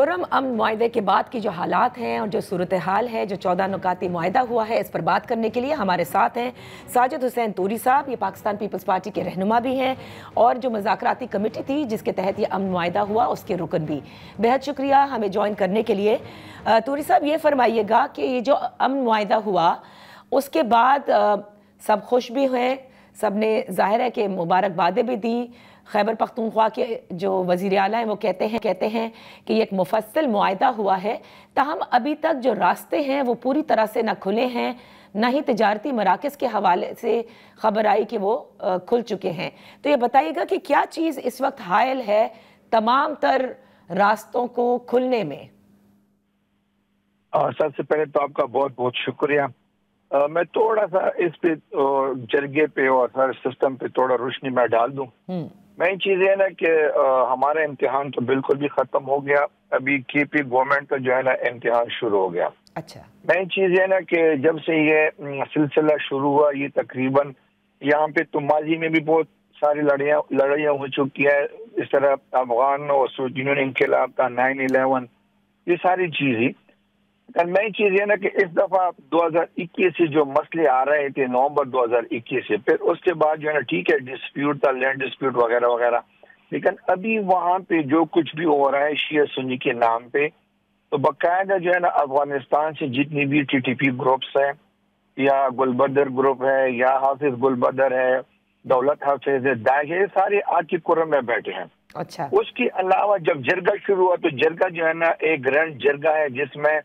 खुर्रम अमन मुआहदे के बाद की जो हालात हैं और जो सूरत हाल है, जो 14 नुकाती मुआहदा हुआ है, इस पर बात करने के लिए हमारे साथ हैं साजिद हुसैन तूरी साहब। ये पाकिस्तान पीपल्स पार्टी के रहनुमा भी हैं और जो मुज़ाकराती कमेटी थी जिसके तहत ये अमन मुआहदा हुआ उसके रुकन भी। बेहद शुक्रिया हमें ज्वाइन करने के लिए। तूरी साहब, ये फरमाइएगा कि ये जो अमन मुआहदा हुआ उसके बाद सब खुश भी हुए, सब ने ज़ाहिर है कि मुबारकबादें भी दी। खैबर पख्तूनख्वा के जो वज़ीर आला हैं वो कहते हैं कि ये एक मुफस्सिल मुआहदा हुआ है, ताहम अभी तक जो रास्ते हैं वो पूरी तरह से न खुले हैं, न ही तिजारती मराकज़ के हवाले से खबर आई कि वो खुल चुके हैं। तो ये बताइएगा कि क्या चीज़ इस वक्त हायल है तमाम तर रास्तों को खुलने में? सबसे पहले तो आपका बहुत बहुत शुक्रिया। मैं थोड़ा सा इस पे जरगे पे और हर सिस्टम पे थोड़ा रोशनी में डाल दूं। मेन चीज है ना कि हमारा इम्तिहान तो बिल्कुल भी खत्म हो गया, अभी केपी गवर्नमेंट का जो है ना इम्तिहान शुरू हो गया। अच्छा, मेन चीज है ना कि जब से ये सिलसिला शुरू हुआ, ये तकरीबन यहाँ पे तो माजी में भी बहुत सारी लड़ाइयाँ हो चुकी है। इस तरह अफगान और जिन्होंने इनकलाब था, 9/11, ये सारी चीजें। मेन चीज है ना कि इस दफा 2021 से जो मसले आ रहे थे नवंबर 2021 से, फिर उसके बाद जो है ना ठीक है डिस्प्यूट था, लैंड डिस्प्यूट वगैरह वगैरह, लेकिन अभी वहां पे जो कुछ भी हो रहा है शिया सुन्नी के नाम पे, तो बाकायदा जो है ना अफगानिस्तान से जितनी भी TTP ग्रुप्स है या गुलबदर ग्रुप है या हाफिज गुलबदर है, दौलत हाफिज है, दाइश है, सारे आके खुर्रम में बैठे हैं। अच्छा, उसके अलावा जब जरगा शुरू हुआ तो जरगा जो है ना एक ग्रैंड जरगा है जिसमें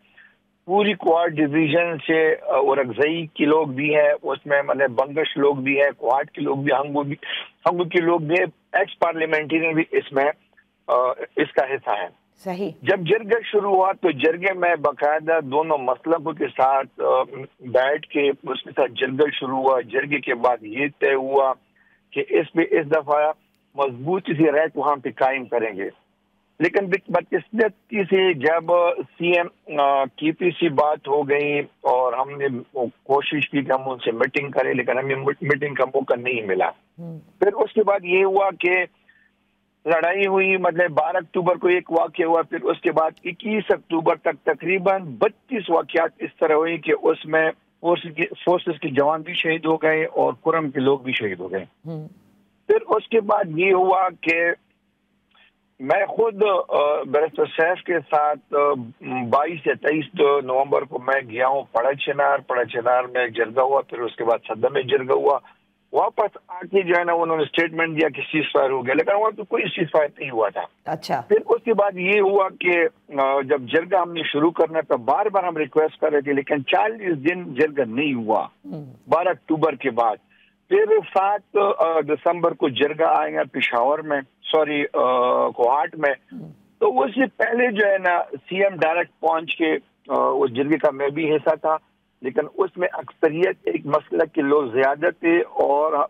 पूरी क्वाड डिवीजन से और अगजई के लोग भी हैं, उसमें मतलब बंगश लोग भी हैं, क्वाड के लोग भी, हंगू के लोग भी, एक्स पार्लियामेंटेरियन भी इसमें इसका हिस्सा है। सही। जब जरगा शुरू हुआ तो जरगे में बाकायदा दोनों मसलकों के साथ बैठ के उसके साथ जरगा शुरू हुआ। जरगे के बाद ये तय हुआ कि इस दफा मजबूती से रैट वहां पे कायम करेंगे। लेकिन बदकिस्मती से जब CM KP से बात हो गई और हमने कोशिश की कि हम उनसे मीटिंग करें, लेकिन हमें मीटिंग का मौका नहीं मिला। फिर उसके बाद ये हुआ कि लड़ाई हुई, मतलब 12 अक्टूबर को एक वाक़या हुआ, फिर उसके बाद 21 अक्टूबर तक तकरीबन 32 वाक़यात इस तरह हुई कि उसमें फोर्सेस के जवान भी शहीद हो गए और खुर्रम के लोग भी शहीद हो गए। फिर उसके बाद ये हुआ कि मैं खुद बैरिस्टर सैफ के साथ 22 या 23 नवंबर को मैं गया हूँ पड़ा चिनार में जरगा हुआ, फिर उसके बाद सदर में जरगा हुआ। वापस आके जो है ना उन्होंने स्टेटमेंट दिया कि सीज फायर हो गया, लेकिन वहाँ तो कोई सीज फायर नहीं हुआ था। अच्छा, फिर उसके बाद ये हुआ कि जब जरगा हमने शुरू करना था, बार बार हम रिक्वेस्ट कर रहे थे, लेकिन 40 दिन जरगा नहीं हुआ 12 अक्टूबर के बाद। फिर 7 दिसंबर को जरगा आएगा पेशावर में, सॉरी कोहाट में। तो उससे पहले जो है ना CM डायरेक्ट पहुंच के उस जरगे का मैं भी हिस्सा था, लेकिन उसमें अक्सरियत एक मसलक के लोग ज्यादा थे और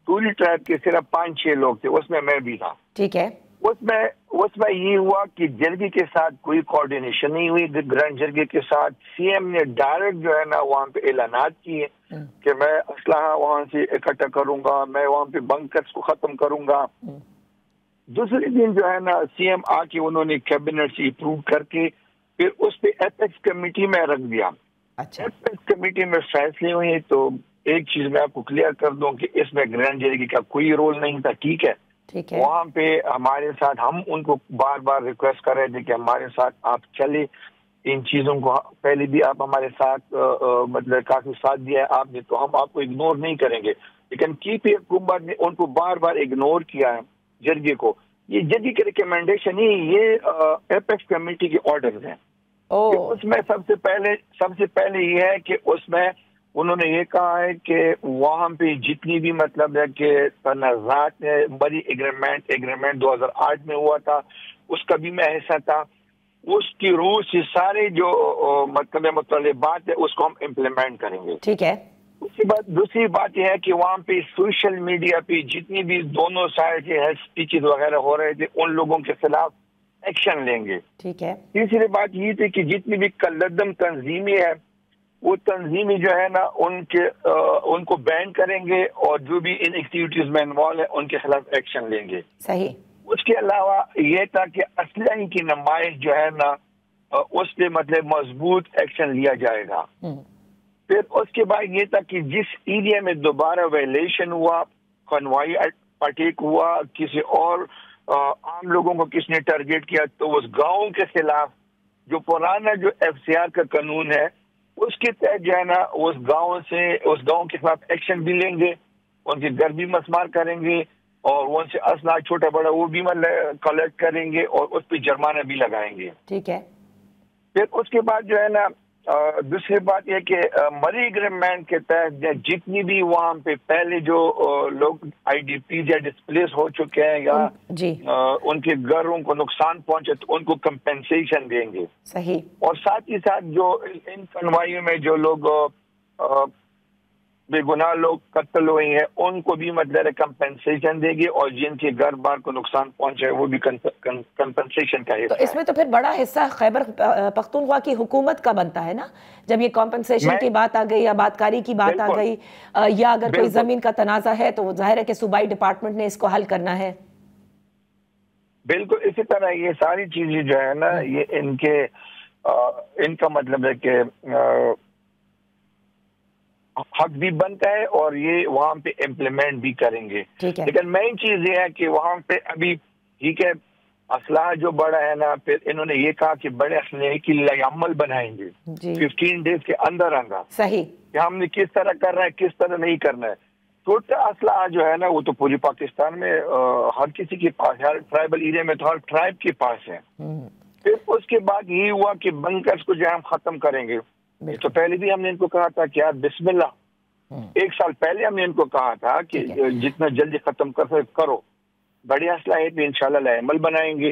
टूरी ट्राइब के सिर्फ 5-6 लोग थे, उसमें मैं भी था। ठीक है। उसमें ये हुआ कि जरगे के साथ कोई कोऑर्डिनेशन नहीं हुई ग्रैंड जरगे के साथ। CM ने डायरेक्ट जो है ना वहाँ पे ऐलानात किए कि मैं असलहा वहाँ से इकट्ठा करूंगा, मैं वहाँ पे बंकर्स को खत्म करूंगा। दूसरे दिन जो है ना CM आके उन्होंने कैबिनेट से अप्रूव करके फिर उस पे एपेक्स कमेटी में रख दिया। अच्छा, एपेक्स कमेटी में फैसले हुए। तो एक चीज मैं आपको क्लियर कर दूं कि इसमें ग्रैंड जरगे का कोई रोल नहीं था। ठीक है, वहाँ पे हमारे साथ, हम उनको बार बार रिक्वेस्ट कर रहे थे कि हमारे साथ आप चले, इन चीजों को पहले भी आप हमारे साथ मतलब काफी साथ दिया है आपने, तो हम आपको इग्नोर नहीं करेंगे। लेकिन KP हुकूमत ने उनको बार बार इग्नोर किया है जरगे को। ये जरगे की रिकमेंडेशन ही, ये एपेक्स कमेटी के ऑर्डर हैं। उसमें सबसे पहले ये है कि उसमें उन्होंने ये कहा है कि वहां पे जितनी भी मतलब है कि तनाज़ात है, बड़ी एग्रीमेंट 2008 में हुआ था, उसका भी मैं हिस्सा था। उसकी रूह से सारे जो मुतलबात है उसको हम इम्प्लीमेंट करेंगे। ठीक है। दूसरी बात यह है कि वहाँ पे सोशल मीडिया पे जितनी भी दोनों साइड के हेल्थ स्पीचेस वगैरह हो रहे थे उन लोगों के खिलाफ एक्शन लेंगे। ठीक है। तीसरी बात ये थी कि जितनी भी कल्लदम तंजीमें है वो तंजीमें जो है ना उनको बैन करेंगे और जो भी इन एक्टिविटीज में इन्वॉल्व है उनके खिलाफ एक्शन लेंगे। सही। اس کے علاوہ یہ تھا کہ اسلحے کی نمائش جو ہے نا اس پہ مطلب مضبوط ایکشن لیا جائے گا. پھر اس کے بعد یہ تھا کہ جس ایریا میں دوبارہ وائلیشن ہوا، کنوائی اٹیک ہوا، کسی اور عام لوگوں کو کس نے ٹارگیٹ کیا، تو اس گاؤں کے خلاف جو پرانا جو FCR کا قانون ہے اس کے تحت جو ہے نا اس گاؤں کے خلاف ایکشن بھی لیں گے، ان کے گھر بھی مسمار کریں گے اور ان سے اسلحہ چھوٹا بڑا وہ بھی کلیکٹ کریں گے اور اس پہ جرمانہ بھی لگائیں گے. ٹھیک ہے. پھر اس کے بعد جو ہے نا دوسری بات یہ کہ مری اگریمنٹ کے تحت جتنی بھی وہاں پہ پہلے جو لوگ IDPs یا ڈسپلیس ہو چکے ہیں یا ان کے گھروں کو نقصان پہنچے تو ان کو کمپنسیشن دیں گے. صحیح. اور ساتھ ہی ساتھ جو ان کنوائیوں میں جو لوگ بے گناہ لوگ قتل ہوئے ہیں ان کو بھی مطلب کمپنسیشن دے گی اور جن کے گھر بار کو نقصان پہنچے وہ بھی کمپنسیشن کا حصہ. تو اس میں تو پھر بڑا حصہ خیبر پختونخوا کی حکومت کا بنتا ہے نا، جب یہ کمپنسیشن کی بات آ گئی یا آبادکاری کی بات آ گئی یا اگر کوئی زمین کا تنازع ہے تو ظاہر ہے کہ صوبائی ڈپارٹمنٹ نے اس کو حل کرنا ہے. بالکل اسی طرح یہ ساری چیزیں جو ہے نا یہ ان کا مطلب ہے کہ حق بھی بنتا ہے اور یہ وہاں پہ امپلیمنٹ بھی کریں گے. لیکن مین چیز یہ ہے کہ وہاں پہ ابھی ٹھیک ہے اسلحہ جو بڑا ہے نا، پھر انہوں نے یہ کہا کہ بڑے اسلحے کی لائحہ عمل بنائیں گے 15 days کے اندر اندر. صحیح. کہ ہم نے کس طرح کرنا ہے کس طرح نہیں کرنا ہے. چھوٹا اسلحہ جو ہے نا وہ تو پوری پاکستان میں ہر کسی کے پاس، ہر ٹرائبل ایریا میں تو ہر ٹرائب کے پاس ہے. پھر اس کے بعد یہ ہوا کہ بنکرز کو جو ہم ختم کریں گے. تو پہلے بھی ہم نے ان کو کہا تھا کہ آپ بسم اللہ، 1 سال پہلے ہم نے ان کو کہا تھا کہ جتنا جلدی ختم کر کرو. بڑے اسلحے پہ انشاءاللہ عمل بنائیں گے.